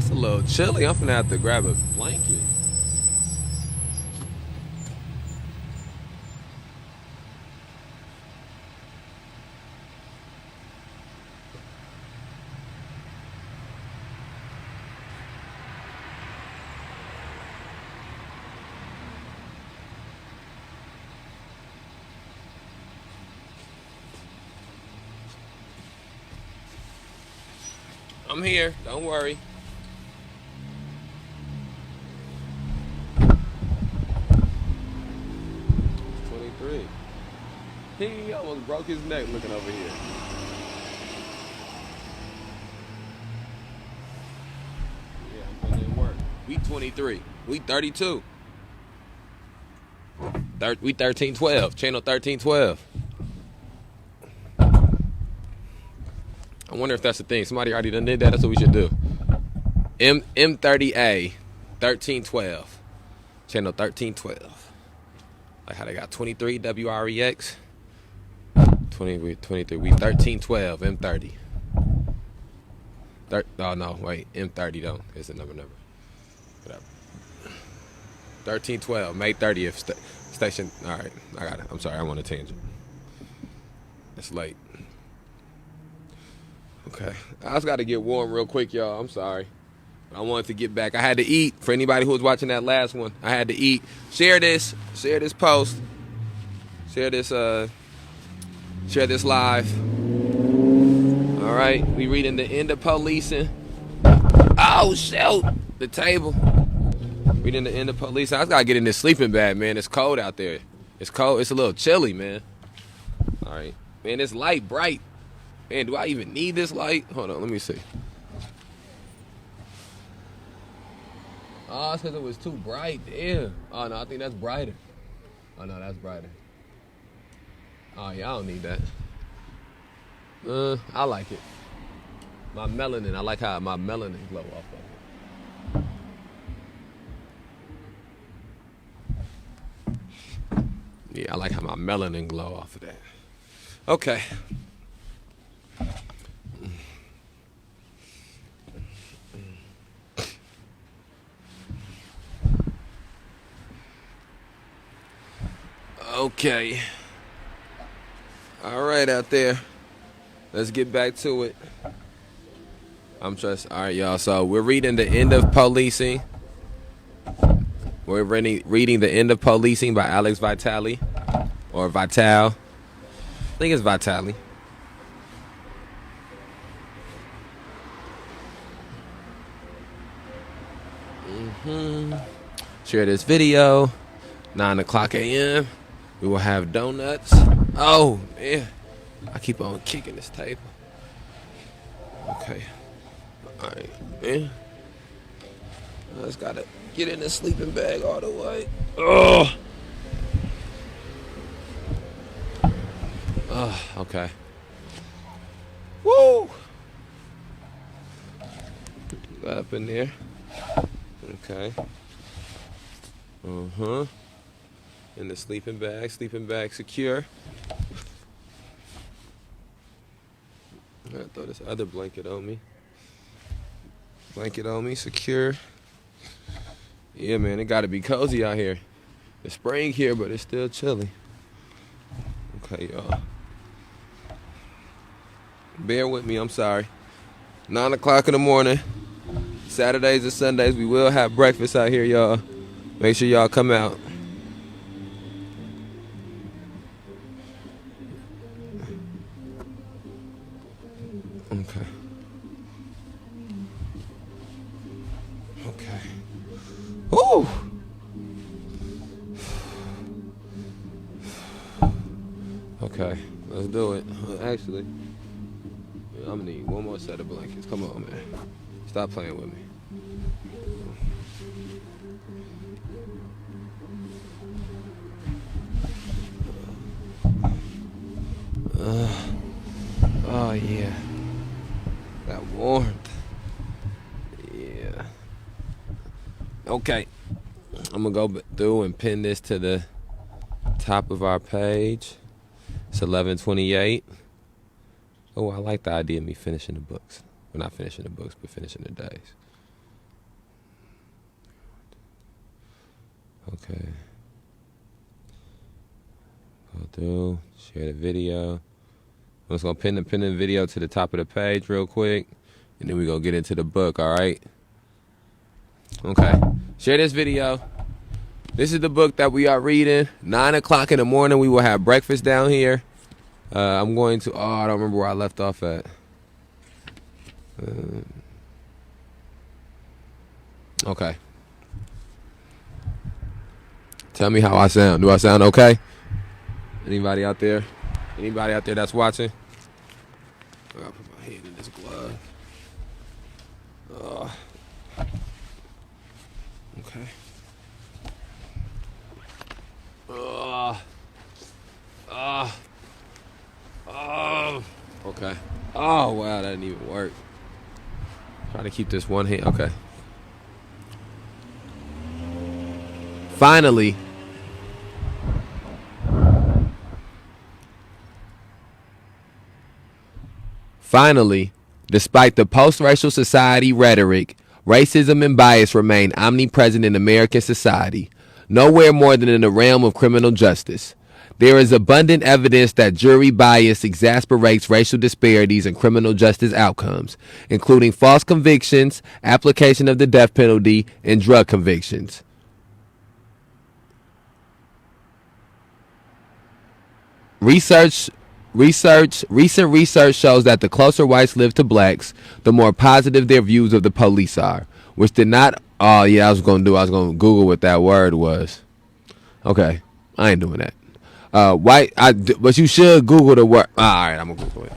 It's a little chilly. I'm gonna have to grab a blanket. I'm here. Don't worry. It's 23. He almost broke his neck looking over here. Yeah, I'm putting in work. We 23. We 32. We 1312. Channel 1312. I wonder if that's the thing. Somebody already done did that. That's what we should do. M30A 1312. Channel 1312. Like how they got 23 WREX. 23. We 1312 M30. Oh no, wait. M30 though. It's the number. Whatever. 1312. May 30th. Station. Alright. I got it. I'm sorry. I want a tangent. It's late. Okay. I just got to get warm real quick, y'all. I'm sorry. I wanted to get back. I had to eat. For anybody who was watching that last one, I had to eat. Share this post. Share this live. All right. We reading the end of policing. Oh, shoot. The table. Reading the end of policing. I just got to get in this sleeping bag, man. It's cold out there. It's cold. It's a little chilly, man. All right. Man, it's light, bright. Man, do I even need this light? Hold on, let me see. Oh, it's because it was too bright. Damn. Oh, no, I think that's brighter. Oh, no, that's brighter. Oh, yeah, I don't need that. I like it. My melanin, I like how my melanin glow off of it. Yeah, I like how my melanin glow off of that. Okay. Okay. All right, out there. Let's get back to it. All right, y'all. So we're reading the end of policing. We're reading the end of policing by Alex Vitale, or Vitale. I think it's Vitale. Share this video. 9 o'clock a.m. We will have donuts. Oh, man. I keep on kicking this table. Okay. All right, man. I just got to get in the sleeping bag all the way. Oh. Okay. Woo. Got up in there. Okay. In the sleeping bag secure. I gotta throw this other blanket on me. Secure. Yeah, man, it gotta be cozy out here. It's spring here, but it's still chilly. Okay, y'all. Bear with me, I'm sorry. 9 o'clock in the morning. Saturdays and Sundays, we will have breakfast out here, y'all. Make sure y'all come out. Okay. Woo! Okay, let's do it. Actually, I'm gonna need one more set of blankets. Come on, man. Stop playing with me. Oh, yeah. That warmth. Yeah. Okay. I'm going to go through and pin this to the top of our page. It's 11:28. Oh, I like the idea of me finishing the books. Well, not finishing the books, but finishing the days. Okay. Go through. Share the video. I'm just going to pin the video to the top of the page real quick. And then we're going to get into the book, all right? Okay. Share this video. This is the book that we are reading. 9 o'clock in the morning, we will have breakfast down here. I'm going to... Oh, I don't remember where I left off at. Okay. Tell me how I sound. Do I sound okay? Anybody out there? Anybody out there that's watching? I'll put my hand in this glove. Okay. Okay. Oh, wow, that didn't even work. Trying to keep this one hand. Okay. Finally, despite the post-racial society rhetoric, racism and bias remain omnipresent in American society, nowhere more than in the realm of criminal justice. There is abundant evidence that jury bias exacerbates racial disparities in criminal justice outcomes, including false convictions, application of the death penalty, and drug convictions. Recent research shows that the closer whites live to blacks, the more positive their views of the police are, which did not... Oh, yeah, I was going to Google what that word was. Okay, I ain't doing that. But you should Google the word. All right, I'm going to Google it.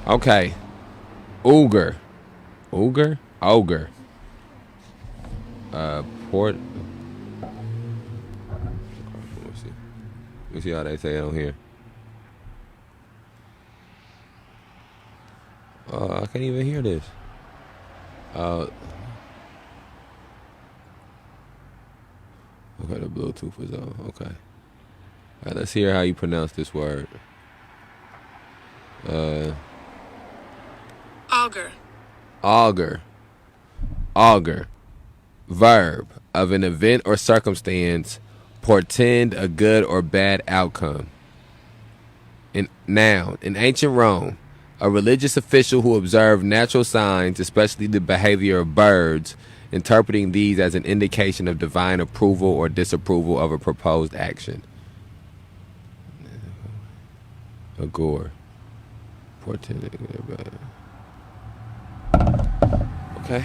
Okay. Ogre. Port. Let me see how they say it on here. I can't even hear this. Okay, the Bluetooth is on. Okay. All right, let's hear how you pronounce this word. Augur. Verb of an event or circumstance portend a good or bad outcome. Noun. In ancient Rome, a religious official who observed natural signs, especially the behavior of birds, interpreting these as an indication of divine approval or disapproval of a proposed action. Augur. Portend a good or bad. Okay.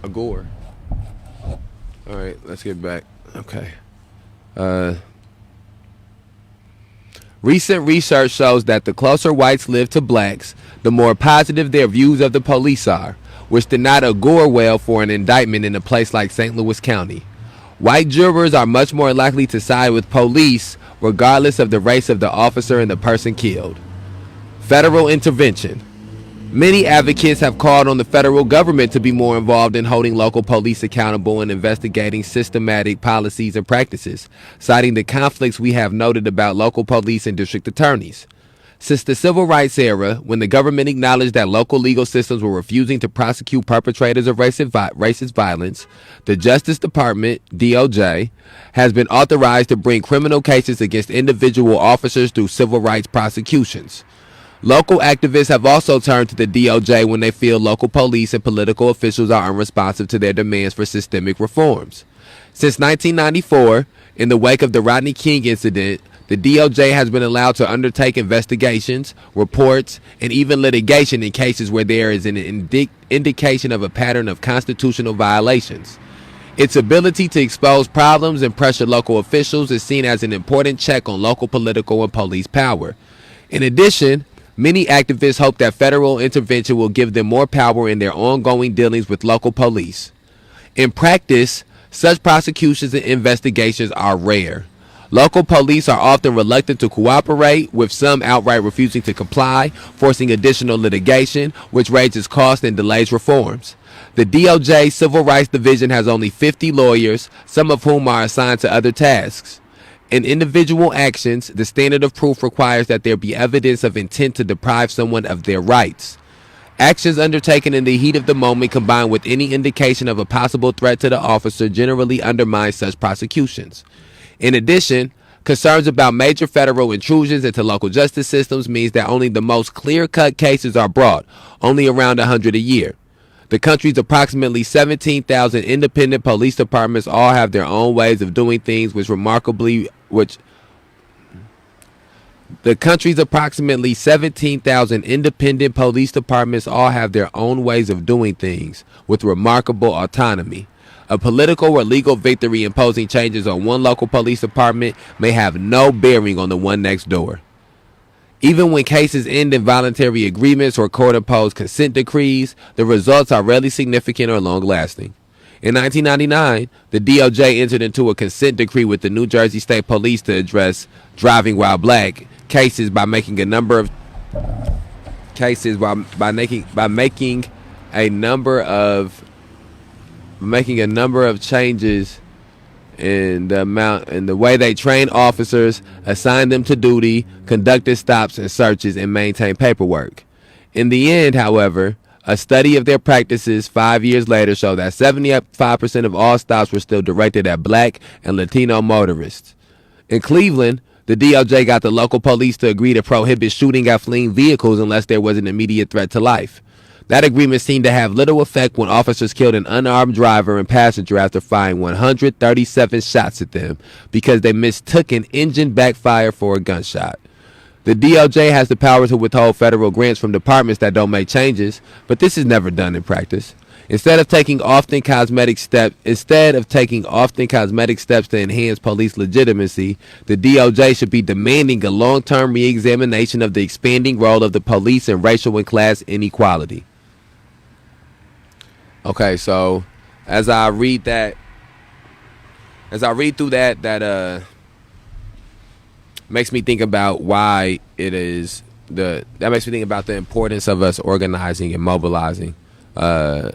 Augur. All right, let's get back. Okay. Recent research shows that the closer whites live to blacks, the more positive their views of the police are, which did not augur well for an indictment in a place like St. Louis County. White jurors are much more likely to side with police regardless of the race of the officer and the person killed. Federal intervention. Many advocates have called on the federal government to be more involved in holding local police accountable and investigating systematic policies and practices, citing the conflicts we have noted about local police and district attorneys. Since the civil rights era, when the government acknowledged that local legal systems were refusing to prosecute perpetrators of racist violence, the Justice Department, DOJ, has been authorized to bring criminal cases against individual officers through civil rights prosecutions. Local activists have also turned to the DOJ when they feel local police and political officials are unresponsive to their demands for systemic reforms. Since 1994, in the wake of the Rodney King incident, the DOJ has been allowed to undertake investigations, reports, and even litigation in cases where there is an indication of a pattern of constitutional violations. Its ability to expose problems and pressure local officials is seen as an important check on local political and police power. In addition, many activists hope that federal intervention will give them more power in their ongoing dealings with local police. In practice, such prosecutions and investigations are rare. Local police are often reluctant to cooperate, with some outright refusing to comply, forcing additional litigation, which raises costs and delays reforms. The DOJ Civil Rights Division has only 50 lawyers, some of whom are assigned to other tasks. In individual actions, the standard of proof requires that there be evidence of intent to deprive someone of their rights. Actions undertaken in the heat of the moment combined with any indication of a possible threat to the officer generally undermine such prosecutions. In addition, concerns about major federal intrusions into local justice systems means that only the most clear-cut cases are brought, only around 100 a year. The country's approximately 17,000 independent police departments all have their own ways of doing things, The country's approximately 17,000 independent police departments all have their own ways of doing things, with remarkable autonomy. A political or legal victory imposing changes on one local police department may have no bearing on the one next door. Even when cases end in voluntary agreements or court-imposed consent decrees, the results are rarely significant or long-lasting. In 1999, the DOJ entered into a consent decree with the New Jersey State Police to address driving while black cases by making a number of changes in the amount and the way they train officers, assign them to duty, conducted stops and searches, and maintain paperwork. In the end, however, a study of their practices 5 years later showed that 75% of all stops were still directed at black and Latino motorists. In Cleveland, the DOJ got the local police to agree to prohibit shooting at fleeing vehicles unless there was an immediate threat to life. That agreement seemed to have little effect when officers killed an unarmed driver and passenger after firing 137 shots at them because they mistook an engine backfire for a gunshot. The DOJ has the power to withhold federal grants from departments that don't make changes, but this is never done in practice. Instead of taking often cosmetic steps to enhance police legitimacy, the DOJ should be demanding a long-term re-examination of the expanding role of the police in racial and class inequality. Okay, so as I read through that makes me think about why it is that makes me think about the importance of us organizing and mobilizing, and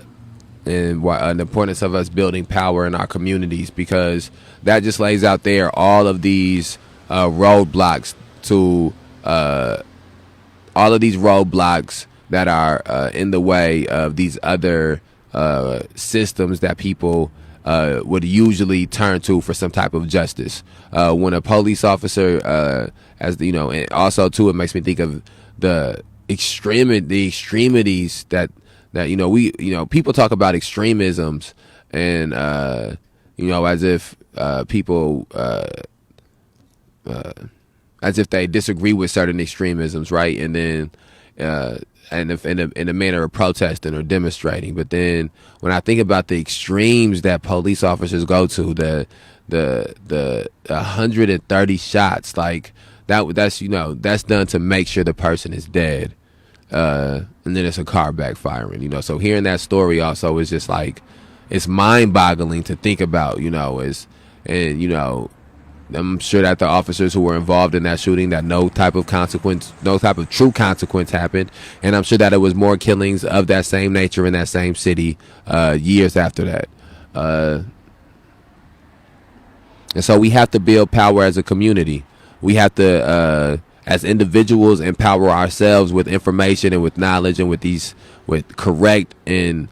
the importance of us building power in our communities, because that just lays out there all of these roadblocks that are in the way of these other systems that people would usually turn to for some type of justice. When a police officer, and also too, it makes me think of the extremities that people talk about extremisms, and as if people as if they disagree with certain extremisms, right? And then and if in a manner of protesting or demonstrating. But then when I think about the extremes that police officers go to, the 130 shots, like that's done to make sure the person is dead, and then it's a car backfiring, so hearing that story also is just like, it's mind-boggling to think about, I'm sure that the officers who were involved in that shooting, that no type of true consequence happened. And I'm sure that it was more killings of that same nature in that same city years after that. And so we have to build power as a community. We have to, as individuals, empower ourselves with information and with knowledge and with correct and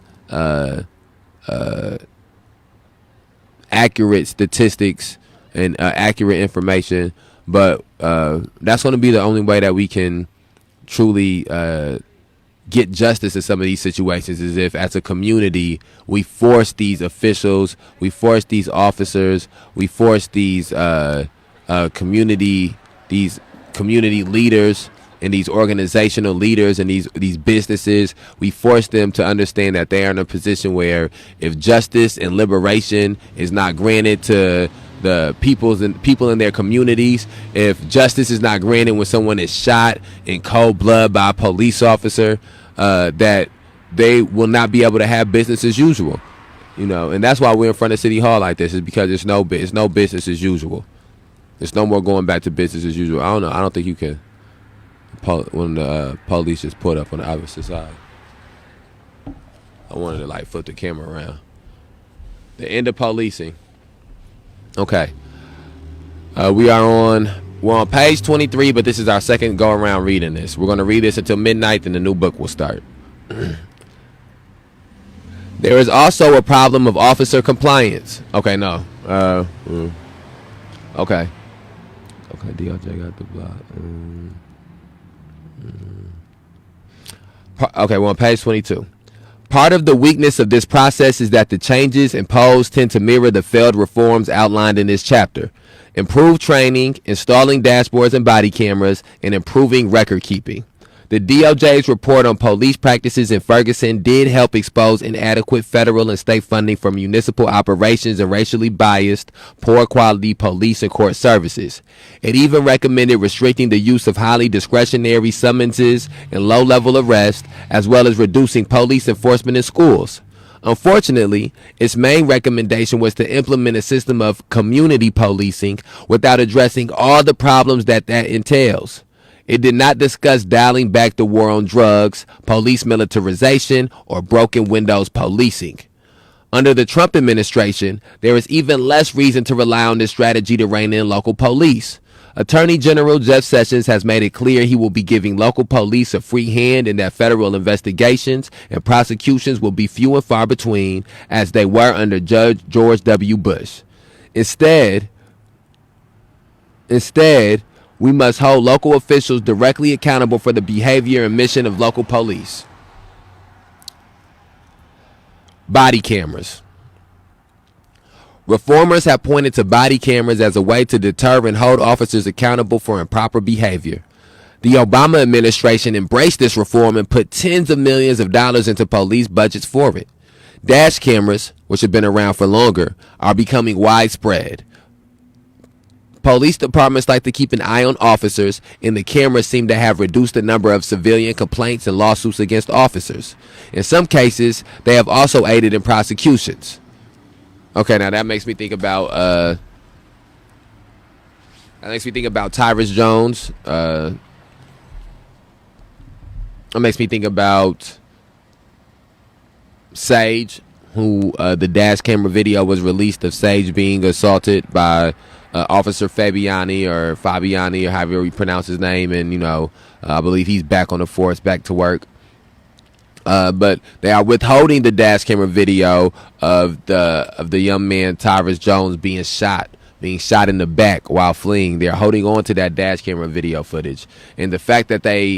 accurate statistics and accurate information. But that's going to be the only way that we can truly get justice in some of these situations, is if as a community we force these officials, we force these officers, we force these community leaders and these organizational leaders and these businesses, we force them to understand that they are in a position where if justice and liberation is not granted to the people in their communities, if justice is not granted when someone is shot in cold blood by a police officer, that they will not be able to have business as usual, and that's why we're in front of City Hall like this, is because it's no business as usual. There's no more going back to business as usual. I don't know. I don't think you can. When the police just put up on the opposite side. I wanted to like flip the camera around. The end of policing. Okay. We're on page 23, but this is our second go around reading this. We're going to read this until midnight, then the new book will start. There is also a problem of officer compliance. Okay, no. Okay. Okay, DOJ got the block. Okay, we're on page 22. Part of the weakness of this process is that the changes imposed tend to mirror the failed reforms outlined in this chapter. Improved training, installing dashboards and body cameras, and improving record keeping. The DOJ's report on police practices in Ferguson did help expose inadequate federal and state funding for municipal operations and racially biased, poor quality police and court services. It even recommended restricting the use of highly discretionary summonses and low-level arrest, as well as reducing police enforcement in schools. Unfortunately, its main recommendation was to implement a system of community policing without addressing all the problems that entails. It did not discuss dialing back the war on drugs, police militarization, or broken windows policing. Under the Trump administration, there is even less reason to rely on this strategy to rein in local police. Attorney General Jeff Sessions has made it clear he will be giving local police a free hand and that federal investigations and prosecutions will be few and far between as they were under Judge George W. Bush. Instead, we must hold local officials directly accountable for the behavior and mission of local police. Body cameras. Reformers have pointed to body cameras as a way to deter and hold officers accountable for improper behavior. The Obama administration embraced this reform and put tens of millions of dollars into police budgets for it. Dash cameras, which have been around for longer, are becoming widespread. Police departments like to keep an eye on officers, and the cameras seem to have reduced the number of civilian complaints and lawsuits against officers. In some cases, they have also aided in prosecutions. Okay, now that makes me think about Tyrus Jones. That makes me think about Sage, who the dash camera video was released of Sage being assaulted by Officer Fabiani or however you pronounce his name, and I believe he's back on the force, back to work. But they are withholding the dash camera video of the young man Tyrus Jones being shot in the back while fleeing. They're holding on to that dash camera video footage, and the fact that this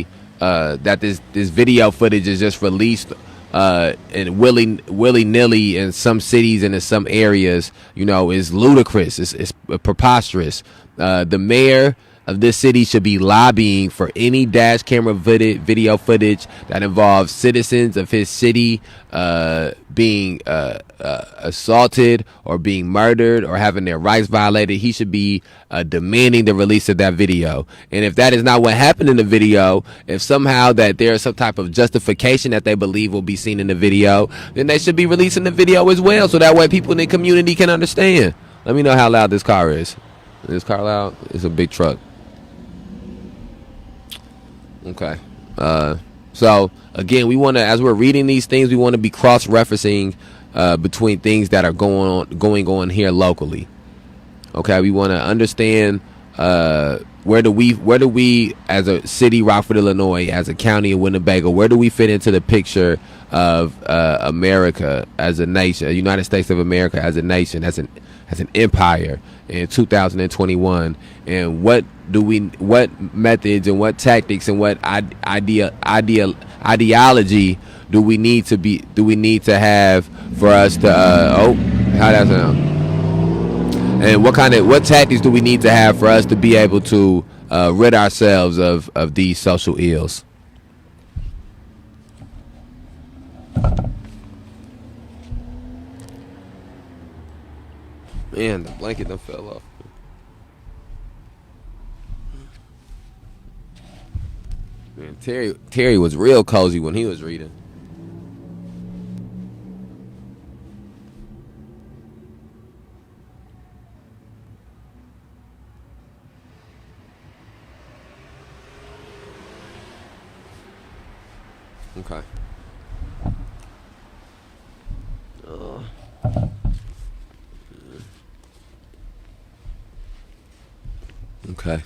video footage is just released and willy-nilly in some cities and in some areas, is ludicrous. It's preposterous. The mayor of this city should be lobbying for any dash camera video footage that involves citizens of his city being assaulted or being murdered or having their rights violated. He should be demanding the release of that video. And if that is not what happened in the video, if somehow that there is some type of justification that they believe will be seen in the video, then they should be releasing the video as well, so that way people in the community can understand. Let me know how loud this car is. Is this car loud? It's a big truck. Okay. So again, we want to, as we're reading these things, we want to be cross-referencing between things that are going on here locally. Okay, we want to understand where do we as a city, Rockford, Illinois, as a county of Winnebago, where do we fit into the picture of America as a nation, United States of America as a nation, as an empire in 2021, and what methods and what tactics and what ideology do we need to have for us to how that sound? And what tactics do we need to have for us to be able to rid ourselves of these social ills? Man, the blanket done fell off. Man, Terry was real cozy when he was reading. Okay. Okay.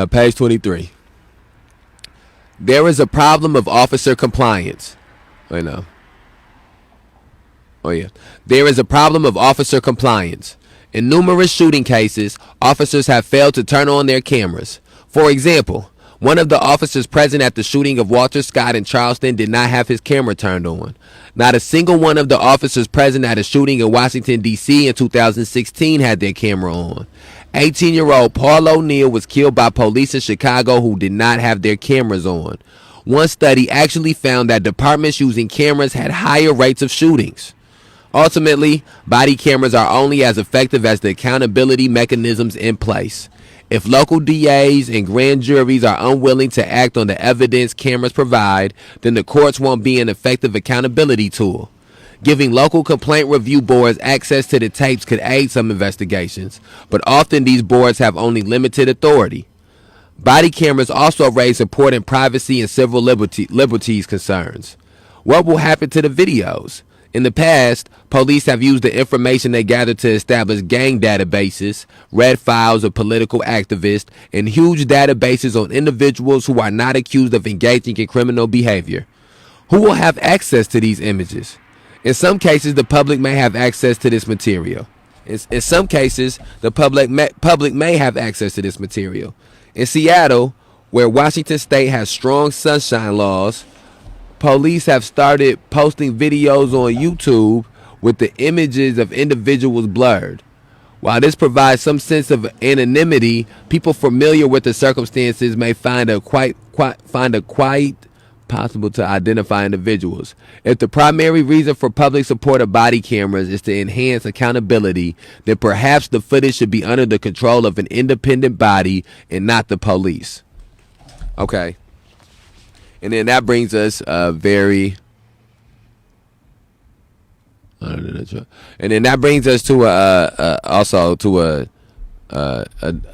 Page 23. There is a problem of officer compliance. I know. Oh, yeah. There is a problem of officer compliance. In numerous shooting cases, officers have failed to turn on their cameras. For example, one of the officers present at the shooting of Walter Scott in Charleston did not have his camera turned on. Not a single one of the officers present at a shooting in Washington, D.C. in 2016 had their camera on. 18-year-old Paul O'Neal was killed by police in Chicago who did not have their cameras on. One study actually found that departments using cameras had higher rates of shootings. Ultimately, body cameras are only as effective as the accountability mechanisms in place. If local DAs and grand juries are unwilling to act on the evidence cameras provide, then the courts won't be an effective accountability tool. Giving local complaint review boards access to the tapes could aid some investigations, but often these boards have only limited authority. Body cameras also raise important privacy and civil liberties concerns. What will happen to the videos? In the past, police have used the information they gathered to establish gang databases, red files of political activists, and huge databases on individuals who are not accused of engaging in criminal behavior. Who will have access to these images? In some cases, the public may have access to this material. In some cases, the public may have access to this material. In Seattle, where Washington State has strong sunshine laws, police have started posting videos on YouTube with the images of individuals blurred. While this provides some sense of anonymity, people familiar with the circumstances may find it quite possible to identify individuals. If the primary reason for public support of body cameras is to enhance accountability, then perhaps the footage should be under the control of an independent body and not the police. Okay. And then that brings us and then that brings us to also to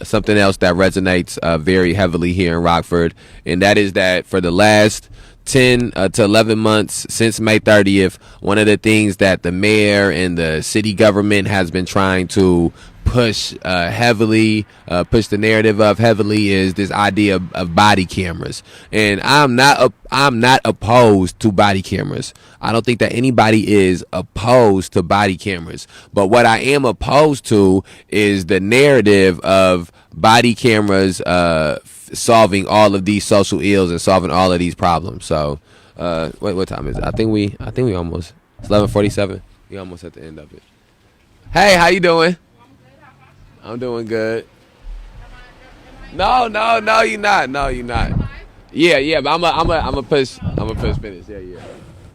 something else that resonates very heavily here in Rockford, and that is that for the last 10 to 11 months since May 30th, one of the things that the mayor and the city government has been trying to push the narrative of heavily is this idea of body cameras. And I'm not opposed to body cameras. I don't think that anybody is opposed to body cameras. But what I am opposed to is the narrative of body cameras solving all of these social ills and solving all of these problems. So what time is it? I think we almost, it's 11:47. We almost at the end of it. Hey, how you doing? I'm doing good. No, you're not. No, you're not. Yeah, but I'm a push finish. Yeah.